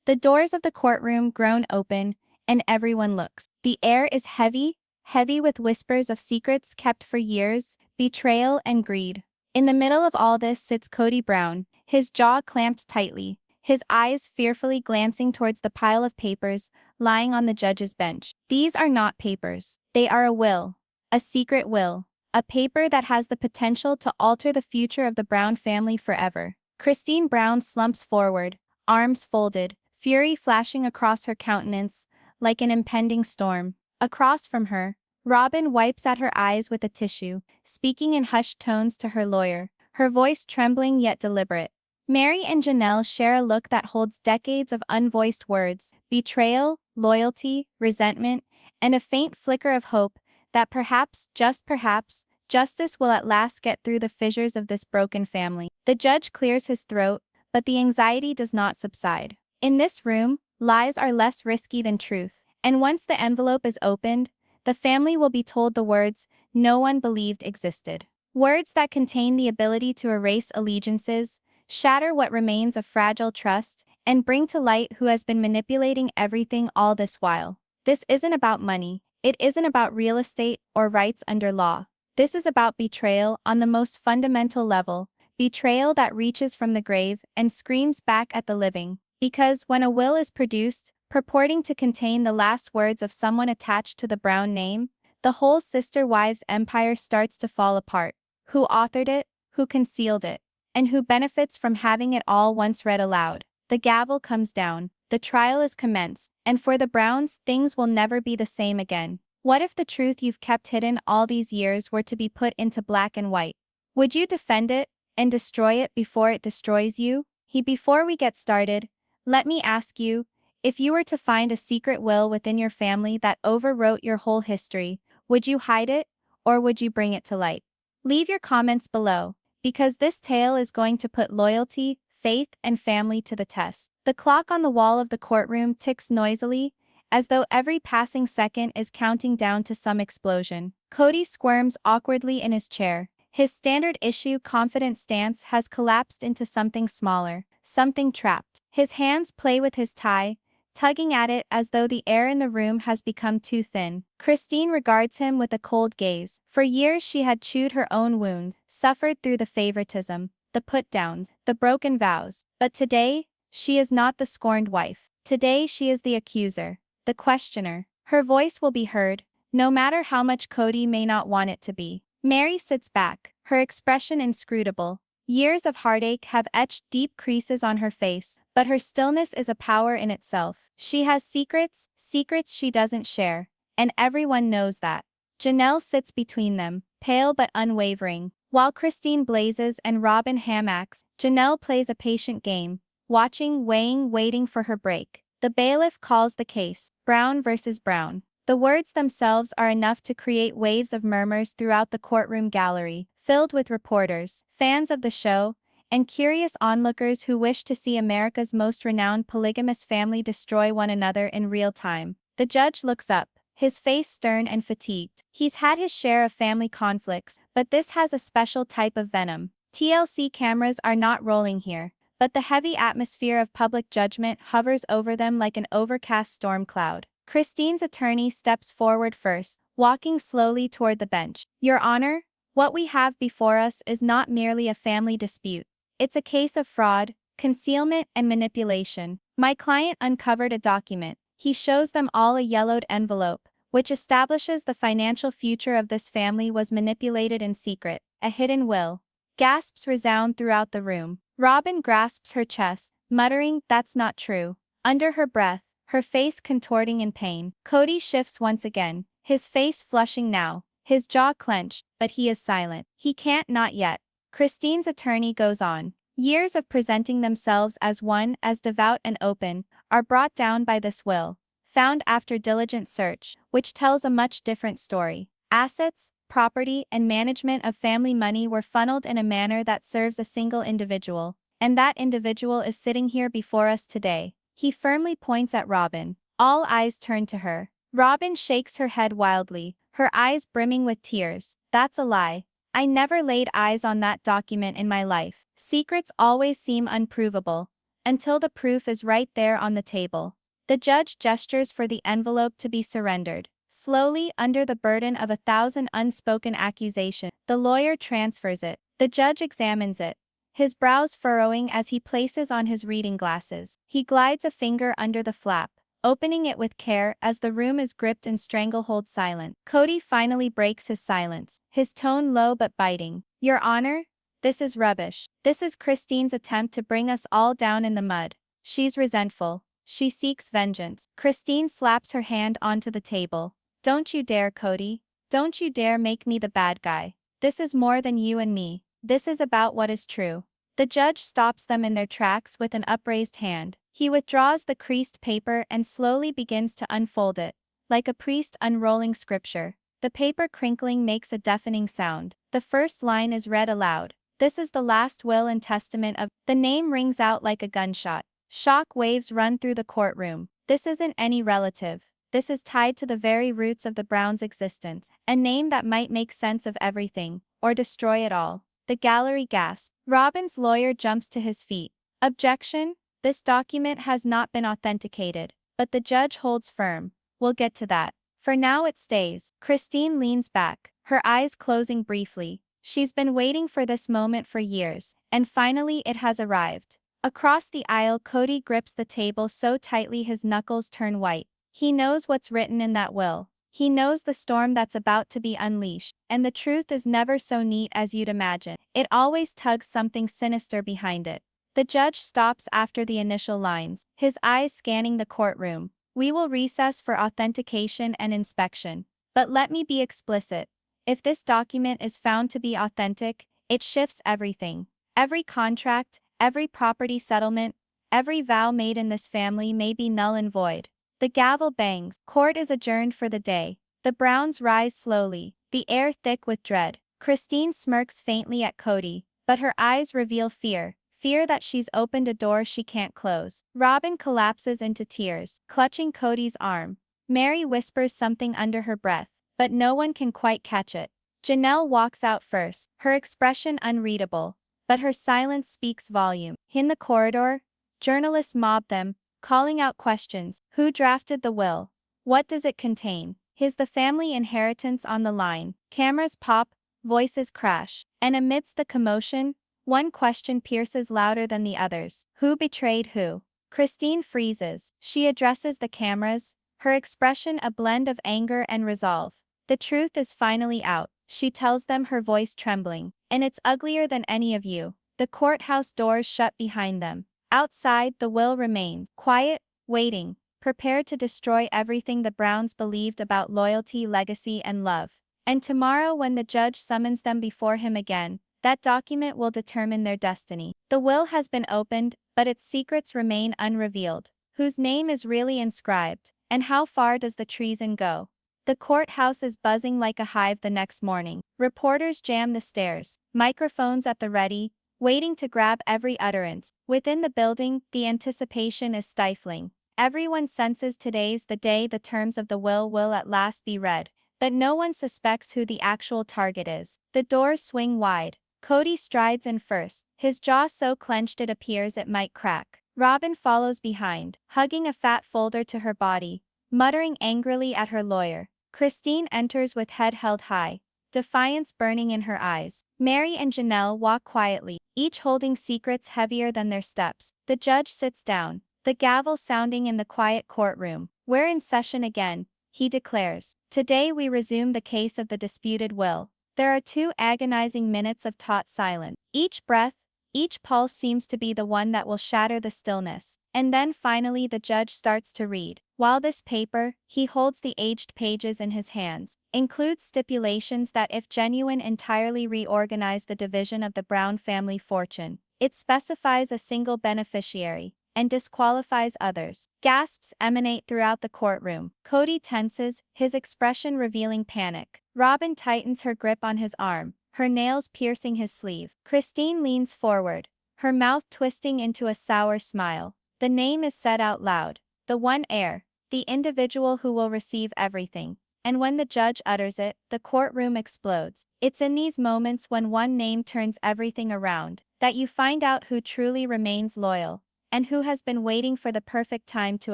The doors of the courtroom groan open, and everyone looks. The air is heavy, heavy with whispers of secrets kept for years, betrayal and greed. In the middle of all this sits Kody Brown, his jaw clamped tightly, his eyes fearfully glancing towards the pile of papers lying on the judge's bench. These are not papers. They are a will. A secret will. A paper that has the potential to alter the future of the Brown family forever. Christine Brown slumps forward, arms folded, fury flashing across her countenance like an impending storm. Across from her, Robyn wipes at her eyes with a tissue, speaking in hushed tones to her lawyer, her voice trembling yet deliberate. Meri and Janelle share a look that holds decades of unvoiced words, betrayal, loyalty, resentment, and a faint flicker of hope that perhaps, just perhaps, justice will at last get through the fissures of this broken family. The judge clears his throat, but the anxiety does not subside. In this room, lies are less risky than truth, and once the envelope is opened, the family will be told the words no one believed existed. Words that contain the ability to erase allegiances, shatter what remains of fragile trust, and bring to light who has been manipulating everything all this while. This isn't about money. It isn't about real estate or rights under law. This is about betrayal on the most fundamental level, betrayal that reaches from the grave and screams back at the living. Because when a will is produced, purporting to contain the last words of someone attached to the Brown name, the whole sister wives empire starts to fall apart. Who authored it, who concealed it, and who benefits from having it all once read aloud? The gavel comes down, the trial is commenced, and for the Browns, things will never be the same again. What if the truth you've kept hidden all these years were to be put into black and white? Would you defend it and destroy it before it destroys you? Before we get started, let me ask you, if you were to find a secret will within your family that overwrote your whole history, would you hide it, or would you bring it to light? Leave your comments below, because this tale is going to put loyalty, faith, and family to the test. The clock on the wall of the courtroom ticks noisily, as though every passing second is counting down to some explosion. Kody squirms awkwardly in his chair. His standard-issue confident stance has collapsed into something smaller, something trapped. His hands play with his tie, tugging at it as though the air in the room has become too thin. Christine regards him with a cold gaze. For years she had chewed her own wounds, suffered through the favoritism, the put-downs, the broken vows. But today, she is not the scorned wife. Today she is the accuser, the questioner. Her voice will be heard, no matter how much Kody may not want it to be. Meri sits back, her expression inscrutable. Years of heartache have etched deep creases on her face, but her stillness is a power in itself. She has secrets, secrets she doesn't share, and everyone knows that. Janelle sits between them, pale but unwavering. While Christine blazes and Robyn hammocks, Janelle plays a patient game, watching, weighing, waiting for her break. The bailiff calls the case, Brown versus Brown. The words themselves are enough to create waves of murmurs throughout the courtroom gallery, filled with reporters, fans of the show, and curious onlookers who wish to see America's most renowned polygamous family destroy one another in real time. The judge looks up, his face stern and fatigued. He's had his share of family conflicts, but this has a special type of venom. TLC cameras are not rolling here, but the heavy atmosphere of public judgment hovers over them like an overcast storm cloud. Christine's attorney steps forward first, walking slowly toward the bench. Your Honor, what we have before us is not merely a family dispute. It's a case of fraud, concealment, and manipulation. My client uncovered a document. He shows them all a yellowed envelope, which establishes the financial future of this family was manipulated in secret. A hidden will. Gasps resound throughout the room. Robyn grasps her chest, muttering, "That's not true." Under her breath, her face contorting in pain. Kody shifts once again, his face flushing now, his jaw clenched, but he is silent. He can't, not yet. Christine's attorney goes on. Years of presenting themselves as one, as devout and open, are brought down by this will, found after diligent search, which tells a much different story. Assets, property, and management of family money were funneled in a manner that serves a single individual, and that individual is sitting here before us today. He firmly points at Robyn. All eyes turn to her. Robyn shakes her head wildly, her eyes brimming with tears. That's a lie. I never laid eyes on that document in my life. Secrets always seem unprovable, until the proof is right there on the table. The judge gestures for the envelope to be surrendered. Slowly, under the burden of 1,000 unspoken accusations, the lawyer transfers it. The judge examines it, his brows furrowing as he places on his reading glasses. He glides a finger under the flap, opening it with care as the room is gripped in stranglehold silence. Kody finally breaks his silence, his tone low but biting. Your Honor, this is rubbish. This is Christine's attempt to bring us all down in the mud. She's resentful. She seeks vengeance. Christine slaps her hand onto the table. Don't you dare, Kody. Don't you dare make me the bad guy. This is more than you and me. This is about what is true. The judge stops them in their tracks with an upraised hand. He withdraws the creased paper and slowly begins to unfold it, like a priest unrolling scripture. The paper crinkling makes a deafening sound. The first line is read aloud. This is the last will and testament of. The name rings out like a gunshot. Shock waves run through the courtroom. This isn't any relative. This is tied to the very roots of the Browns' existence, a name that might make sense of everything, or destroy it all. The gallery gasps. Robyn's lawyer jumps to his feet. Objection. This document has not been authenticated, but the judge holds firm. We'll get to that. For now it stays. Christine leans back, her eyes closing briefly. She's been waiting for this moment for years, and finally it has arrived. Across the aisle, Kody grips the table so tightly his knuckles turn white. He knows what's written in that will. He knows the storm that's about to be unleashed, and the truth is never so neat as you'd imagine. It always tugs something sinister behind it. The judge stops after the initial lines, his eyes scanning the courtroom. We will recess for authentication and inspection. But let me be explicit. If this document is found to be authentic, it shifts everything. Every contract, every property settlement, every vow made in this family may be null and void. The gavel bangs. Court is adjourned for the day. The Browns rise slowly, the air thick with dread. Christine smirks faintly at Kody, but her eyes reveal fear. Fear that she's opened a door she can't close. Robyn collapses into tears, clutching Kody's arm. Meri whispers something under her breath, but no one can quite catch it. Janelle walks out first, her expression unreadable, but her silence speaks volume. In the corridor, journalists mob them, calling out questions. Who drafted the will? What does it contain? Is the family inheritance on the line? Cameras pop, voices crash, and amidst the commotion, one question pierces louder than the others. Who betrayed who? Christine freezes. She addresses the cameras, her expression a blend of anger and resolve. The truth is finally out, she tells them, her voice trembling. And it's uglier than any of you. The courthouse doors shut behind them. Outside, the will remains, quiet, waiting, prepared to destroy everything the Browns believed about loyalty, legacy, and love. And tomorrow, when the judge summons them before him again, that document will determine their destiny. The will has been opened, but its secrets remain unrevealed. Whose name is really inscribed, and how far does the treason go? The courthouse is buzzing like a hive the next morning. Reporters jam the stairs, microphones at the ready, waiting to grab every utterance. Within the building, the anticipation is stifling. Everyone senses today's the day the terms of the will at last be read, but no one suspects who the actual target is. The doors swing wide. Kody strides in first, his jaw so clenched it appears it might crack. Robyn follows behind, hugging a fat folder to her body, muttering angrily at her lawyer. Christine enters with head held high, defiance burning in her eyes. Meri and Janelle walk quietly, each holding secrets heavier than their steps. The judge sits down, the gavel sounding in the quiet courtroom. We're in session again, he declares. Today we resume the case of the disputed will. There are 2 agonizing minutes of taut silence. Each breath, each pulse seems to be the one that will shatter the stillness. And then finally the judge starts to read. While this paper, he holds the aged pages in his hands, includes stipulations that if genuine entirely reorganize the division of the Brown family fortune. It specifies a single beneficiary, and disqualifies others. Gasps emanate throughout the courtroom. Kody tenses, his expression revealing panic. Robyn tightens her grip on his arm, her nails piercing his sleeve. Christine leans forward, her mouth twisting into a sour smile. The name is said out loud. The one heir, the individual who will receive everything. And when the judge utters it, the courtroom explodes. It's in these moments when one name turns everything around, that you find out who truly remains loyal, and who has been waiting for the perfect time to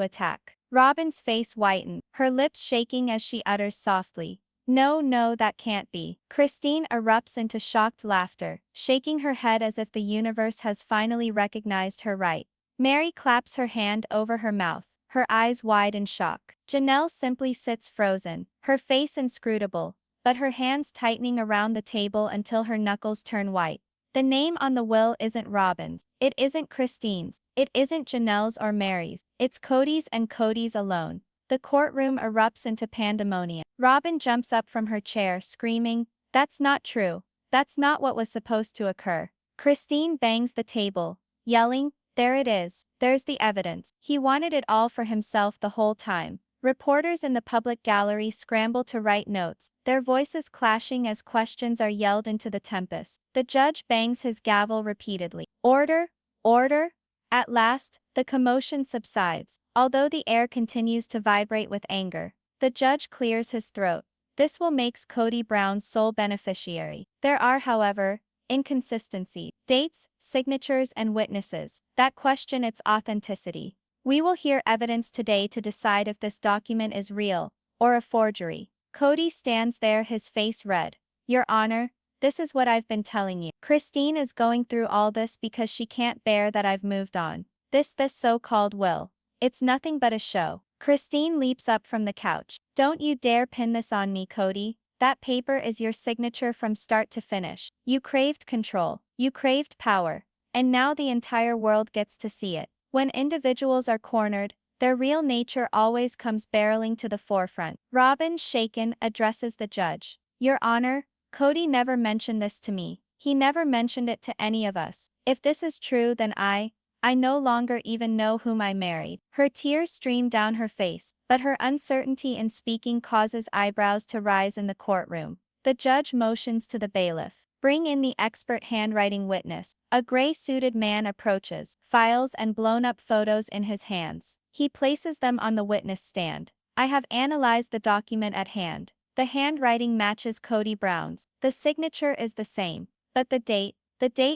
attack. Robyn's face whitened, her lips shaking as she utters softly, "No, no, that can't be." Christine erupts into shocked laughter, shaking her head as if the universe has finally recognized her right. Meri claps her hand over her mouth, her eyes wide in shock. Janelle simply sits frozen, her face inscrutable, but her hands tightening around the table until her knuckles turn white. The name on the will isn't Robyn's, it isn't Christine's, it isn't Janelle's or Meri's, it's Kody's and Kody's alone. The courtroom erupts into pandemonium. Robyn jumps up from her chair screaming, "That's not true. That's not what was supposed to occur." Christine bangs the table, yelling, "There it is. There's the evidence. He wanted it all for himself the whole time." Reporters in the public gallery scramble to write notes, their voices clashing as questions are yelled into the tempest. The judge bangs his gavel repeatedly. "Order! Order!" At last, the commotion subsides, although the air continues to vibrate with anger. The judge clears his throat. This will make Kody Brown sole beneficiary. There are, however, inconsistencies, dates, signatures, and witnesses that question its authenticity. We will hear evidence today to decide if this document is real or a forgery. Kody stands there, his face red. "Your Honor, this is what I've been telling you. Christine is going through all this because she can't bear that I've moved on. This so-called will. It's nothing but a show." Christine leaps up from the couch. "Don't you dare pin this on me, Kody. That paper is your signature from start to finish. You craved control. You craved power. And now the entire world gets to see it." When individuals are cornered, their real nature always comes barreling to the forefront. Robyn, shaken, addresses the judge. "Your Honor, Kody never mentioned this to me. He never mentioned it to any of us. If this is true, then I no longer even know whom I married." Her tears stream down her face, but her uncertainty in speaking causes eyebrows to rise in the courtroom. The judge motions to the bailiff. "Bring in the expert handwriting witness." A gray-suited man approaches, files and blown-up photos in his hands. He places them on the witness stand. "I have analyzed the document at hand. The handwriting matches Kody Brown's. The signature is the same. But the date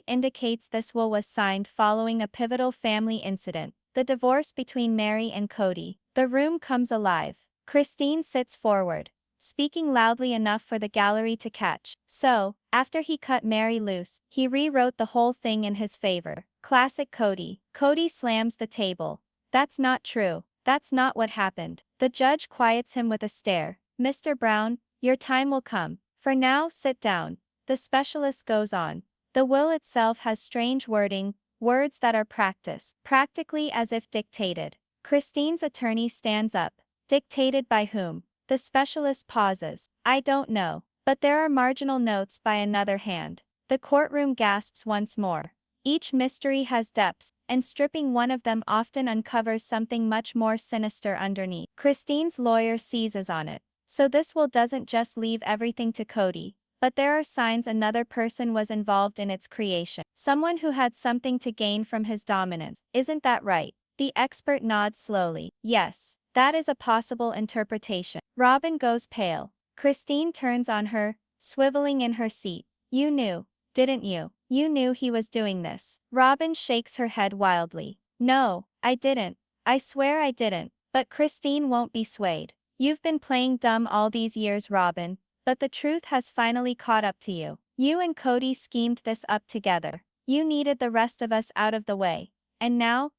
indicates this will was signed following a pivotal family incident, the divorce between Meri and Kody." The room comes alive. Christine sits forward, speaking loudly enough for the gallery to catch. "So, after he cut Meri loose, he rewrote the whole thing in his favor. Classic Kody." Kody slams the table. "That's not true. That's not what happened." The judge quiets him with a stare. "Mr. Brown, your time will come. For now, sit down." The specialist goes on. "The will itself has strange wording, words that are practiced, practically as if dictated." Christine's attorney stands up. "Dictated by whom?" The specialist pauses. "I don't know. But there are marginal notes by another hand." The courtroom gasps once more. Each mystery has depths, and stripping one of them often uncovers something much more sinister underneath. Christine's lawyer seizes on it. "So this will doesn't just leave everything to Kody, but there are signs another person was involved in its creation. Someone who had something to gain from his dominance. Isn't that right?" The expert nods slowly. "Yes. That is a possible interpretation." Robyn goes pale. Christine turns on her, swiveling in her seat. "You knew, didn't you? You knew he was doing this." Robyn shakes her head wildly. "No, I didn't. I swear I didn't." But Christine won't be swayed. "You've been playing dumb all these years, Robyn, but the truth has finally caught up to you. You and Kody schemed this up together. You needed the rest of us out of the way. And now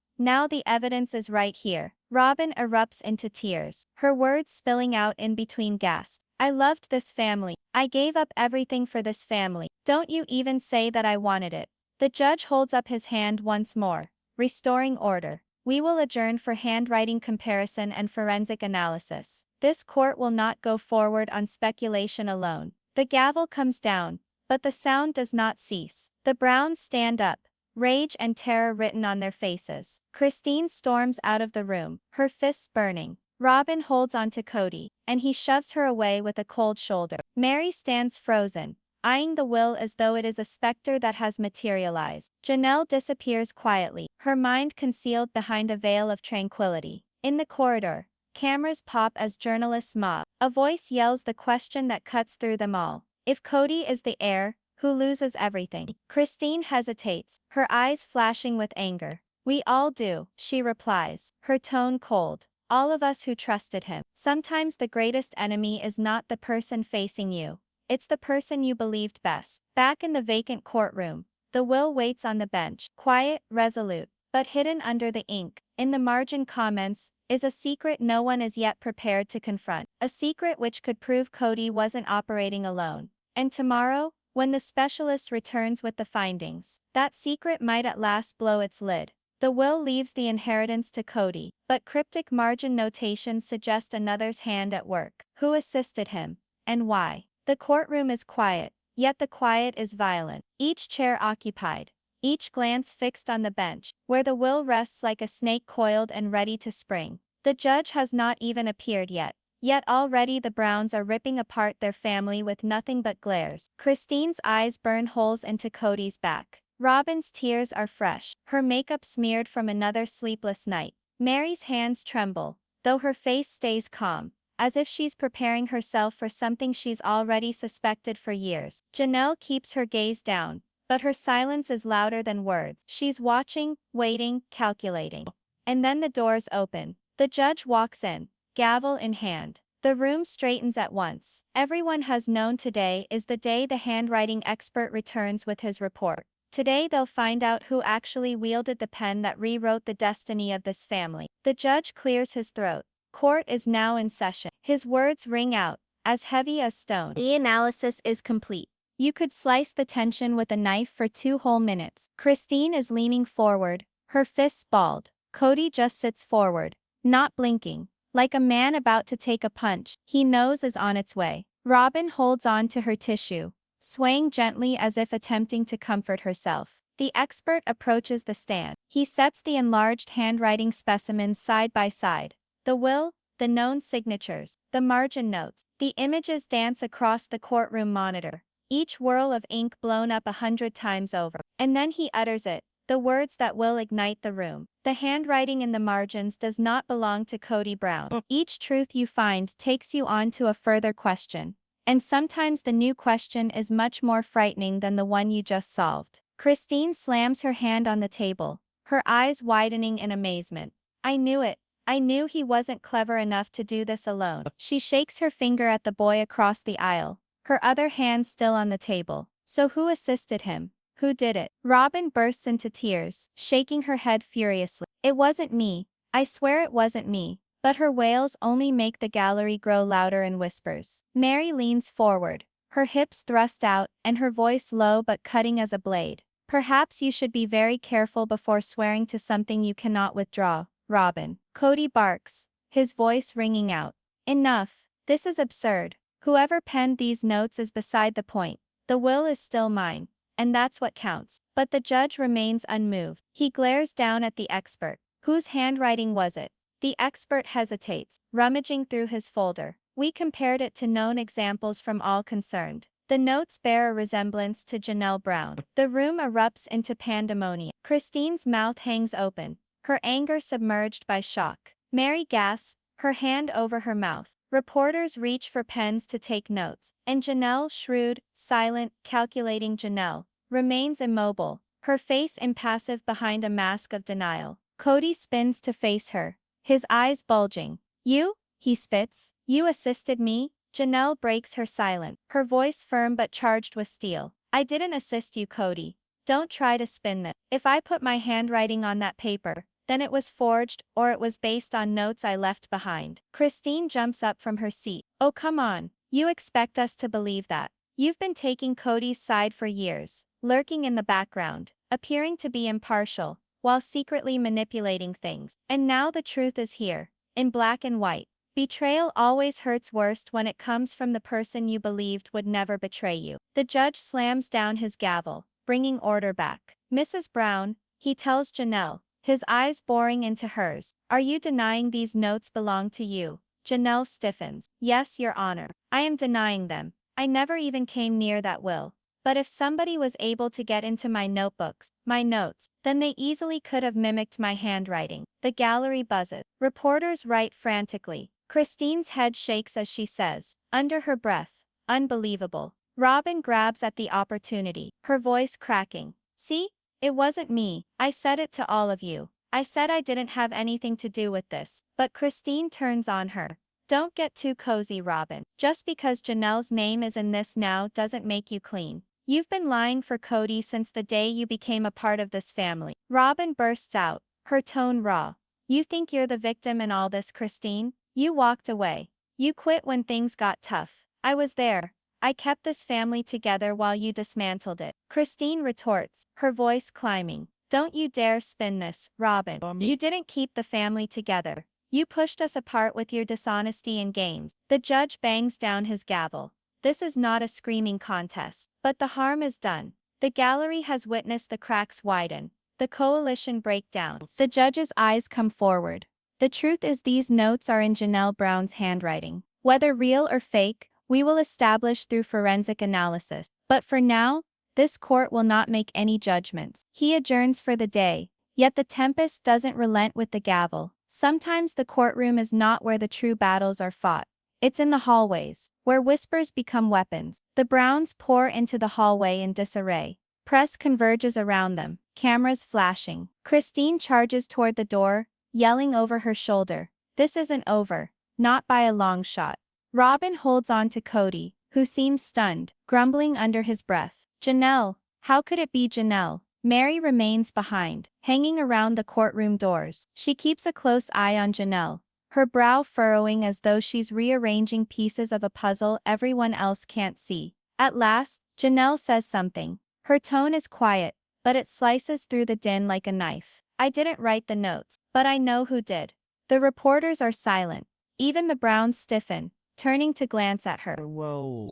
the evidence is right here." Robyn erupts into tears, her words spilling out in between gasps. "I loved this family. I gave up everything for this family. Don't you even say that I wanted it." The judge holds up his hand once more, restoring order. "We will adjourn for handwriting comparison and forensic analysis. This court will not go forward on speculation alone." The gavel comes down, but the sound does not cease. The Browns stand up, rage and terror written on their faces. Christine storms out of the room, her fists burning. Robyn holds onto Kody, and he shoves her away with a cold shoulder. Meri stands frozen, eyeing the will as though it is a specter that has materialized. Janelle disappears quietly, her mind concealed behind a veil of tranquility. In the corridor, cameras pop as journalists mob. A voice yells the question that cuts through them all. If Kody is the heir, who loses everything? Christine hesitates, her eyes flashing with anger. We all do, she replies, her tone cold. All of us who trusted him. Sometimes the greatest enemy is not the person facing you. It's the person you believed best. Back in the vacant courtroom, the will waits on the bench, quiet, resolute, but hidden under the ink, in the margin comments, is a secret no one is yet prepared to confront. A secret which could prove Kody wasn't operating alone. And tomorrow, when the specialist returns with the findings, that secret might at last blow its lid. The will leaves the inheritance to Kody, but cryptic margin notations suggest another's hand at work. Who assisted him? And why? The courtroom is quiet, yet the quiet is violent. Each chair occupied, each glance fixed on the bench, where the will rests like a snake coiled and ready to spring. The judge has not even appeared yet. Yet already the Browns are ripping apart their family with nothing but glares. Christine's eyes burn holes into Kody's back. Robyn's tears are fresh, her makeup smeared from another sleepless night. Meri's hands tremble, though her face stays calm, as if she's preparing herself for something she's already suspected for years. Janelle keeps her gaze down, but her silence is louder than words. She's watching, waiting, calculating. And then the doors open. The judge walks in, gavel in hand. The room straightens at once. Everyone has known today is the day the handwriting expert returns with his report. Today they'll find out who actually wielded the pen that rewrote the destiny of this family. The judge clears his throat. Court is now in session. His words ring out, as heavy as stone. The analysis is complete. You could slice the tension with a knife for 2 whole minutes. Christine is leaning forward, her fists balled. Kody just sits forward, not blinking, like a man about to take a punch he knows is on its way. Robyn holds on to her tissue, swaying gently as if attempting to comfort herself. The expert approaches the stand. He sets the enlarged handwriting specimens side by side. The will, the known signatures, the margin notes. The images dance across the courtroom monitor, each whirl of ink blown up 100 times over. And then he utters it, the words that will ignite the room. The handwriting in the margins does not belong to Kody Brown. Each truth you find takes you on to a further question. And sometimes the new question is much more frightening than the one you just solved. Christine slams her hand on the table, her eyes widening in amazement. I knew it. I knew he wasn't clever enough to do this alone. She shakes her finger at the boy across the aisle, her other hand still on the table. So who assisted him? Who did it? Robyn bursts into tears, shaking her head furiously. It wasn't me. I swear it wasn't me. But her wails only make the gallery grow louder in whispers. Meri leans forward, her hips thrust out and her voice low but cutting as a blade. Perhaps you should be very careful before swearing to something you cannot withdraw, Robyn. Kody barks, his voice ringing out. Enough. This is absurd. Whoever penned these notes is beside the point. The will is still mine, and that's what counts. But the judge remains unmoved. He glares down at the expert. Whose handwriting was it? The expert hesitates, rummaging through his folder. We compared it to known examples from all concerned. The notes bear a resemblance to Janelle Brown. The room erupts into pandemonium. Christine's mouth hangs open, her anger submerged by shock. Meri gasps, her hand over her mouth. Reporters reach for pens to take notes, and Janelle, shrewd, silent, calculating Janelle, remains immobile, her face impassive behind a mask of denial. Kody spins to face her, his eyes bulging. You? He spits. You assisted me? Janelle breaks her silence, her voice firm but charged with steel. I didn't assist you, Kody. Don't try to spin this. If I put my handwriting on that paper, then it was forged, or it was based on notes I left behind. Christine jumps up from her seat. Oh, come on. You expect us to believe that? You've been taking Kody's side for years, lurking in the background, appearing to be impartial, while secretly manipulating things. And now the truth is here, in black and white. Betrayal always hurts worst when it comes from the person you believed would never betray you. The judge slams down his gavel, bringing order back. Mrs. Brown, he tells Janelle, his eyes boring into hers. Are you denying these notes belong to you? Janelle stiffens. Yes, Your Honor. I am denying them. I never even came near that will. But if somebody was able to get into my notebooks, my notes, then they easily could have mimicked my handwriting. The gallery buzzes. Reporters write frantically. Christine's head shakes as she says, under her breath, unbelievable. Robyn grabs at the opportunity, her voice cracking. See? It wasn't me. I said it to all of you. I said I didn't have anything to do with this. But Christine turns on her. Don't get too cozy, Robyn. Just because Janelle's name is in this now doesn't make you clean. You've been lying for Kody since the day you became a part of this family. Robyn bursts out, her tone raw. You think you're the victim in all this, Christine? You walked away. You quit when things got tough. I was there. I kept this family together while you dismantled it. Christine retorts, her voice climbing. Don't you dare spin this, Robyn. You didn't keep the family together. You pushed us apart with your dishonesty and games. The judge bangs down his gavel. This is not a screaming contest, but the harm is done. The gallery has witnessed the cracks widen, the coalition break down. The judge's eyes come forward. The truth is these notes are in Janelle Brown's handwriting. Whether real or fake, we will establish through forensic analysis. But for now, this court will not make any judgments. He adjourns for the day, yet the tempest doesn't relent with the gavel. Sometimes the courtroom is not where the true battles are fought. It's in the hallways, where whispers become weapons. The Browns pour into the hallway in disarray. Press converges around them, cameras flashing. Christine charges toward the door, yelling over her shoulder. This isn't over, not by a long shot. Robyn holds on to Kody, who seems stunned, grumbling under his breath. Janelle, how could it be Janelle? Meri remains behind, hanging around the courtroom doors. She keeps a close eye on Janelle, her brow furrowing as though she's rearranging pieces of a puzzle everyone else can't see. At last, Janelle says something. Her tone is quiet, but it slices through the din like a knife. I didn't write the notes, but I know who did. The reporters are silent. Even the Browns stiffen, turning to glance at her. Whoa.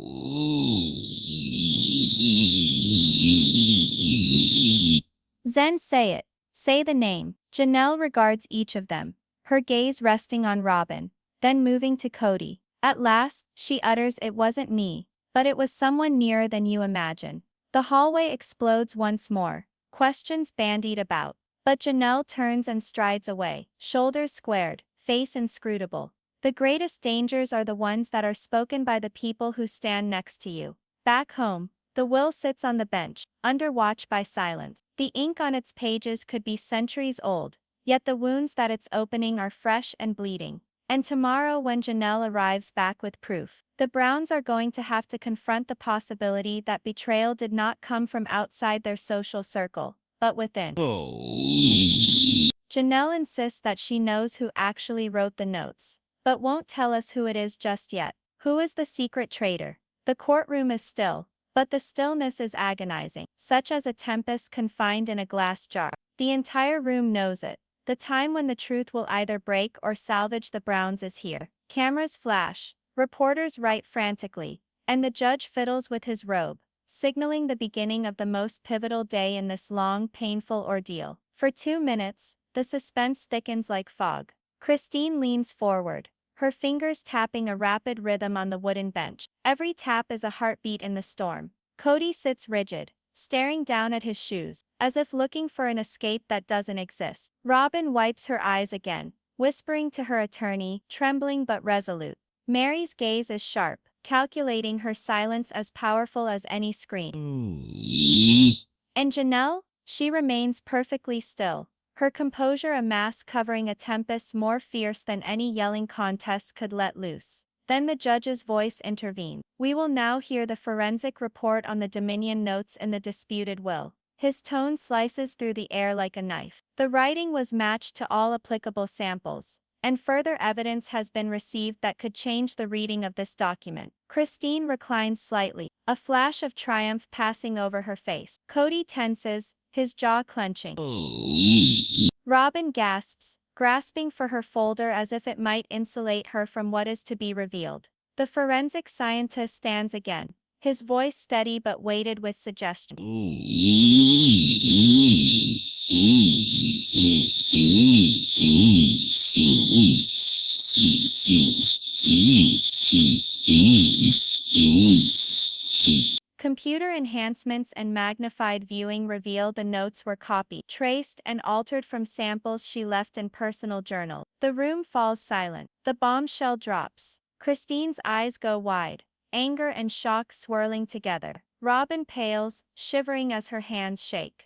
Zen, say it. Say the name. Janelle regards each of them, her gaze resting on Robyn, then moving to Kody. At last, she utters, it wasn't me, but it was someone nearer than you imagine. The hallway explodes once more, questions bandied about. But Janelle turns and strides away, shoulders squared, face inscrutable. The greatest dangers are the ones that are spoken by the people who stand next to you. Back home, the will sits on the bench, under watch by silence. The ink on its pages could be centuries old, yet the wounds that it's opening are fresh and bleeding. And tomorrow when Janelle arrives back with proof, the Browns are going to have to confront the possibility that betrayal did not come from outside their social circle, but within. Janelle insists that she knows who actually wrote the notes, but won't tell us who it is just yet. Who is the secret traitor? The courtroom is still, but the stillness is agonizing, such as a tempest confined in a glass jar. The entire room knows it. The time when the truth will either break or salvage the Browns is here. Cameras flash, reporters write frantically, and the judge fiddles with his robe, signaling the beginning of the most pivotal day in this long, painful ordeal. For 2 minutes, the suspense thickens like fog. Christine leans forward, her fingers tapping a rapid rhythm on the wooden bench. Every tap is a heartbeat in the storm. Kody sits rigid, staring down at his shoes, as if looking for an escape that doesn't exist. Robyn wipes her eyes again, whispering to her attorney, trembling but resolute. Meri's gaze is sharp, calculating, her silence as powerful as any scream. And Janelle? She remains perfectly still, her composure a mask covering a tempest more fierce than any yelling contest could let loose. Then the judge's voice intervened. We will now hear the forensic report on the Dominion notes in the disputed will. His tone slices through the air like a knife. The writing was matched to all applicable samples, and further evidence has been received that could change the reading of this document. Christine reclines slightly, a flash of triumph passing over her face. Kody tenses, his jaw clenching. Robyn gasps, grasping for her folder as if it might insulate her from what is to be revealed. The forensic scientist stands again, his voice steady but weighted with suggestion. Computer enhancements and magnified viewing reveal the notes were copied, traced, and altered from samples she left in personal journals. The room falls silent. The bombshell drops. Christine's eyes go wide, anger and shock swirling together. Robyn pales, shivering as her hands shake.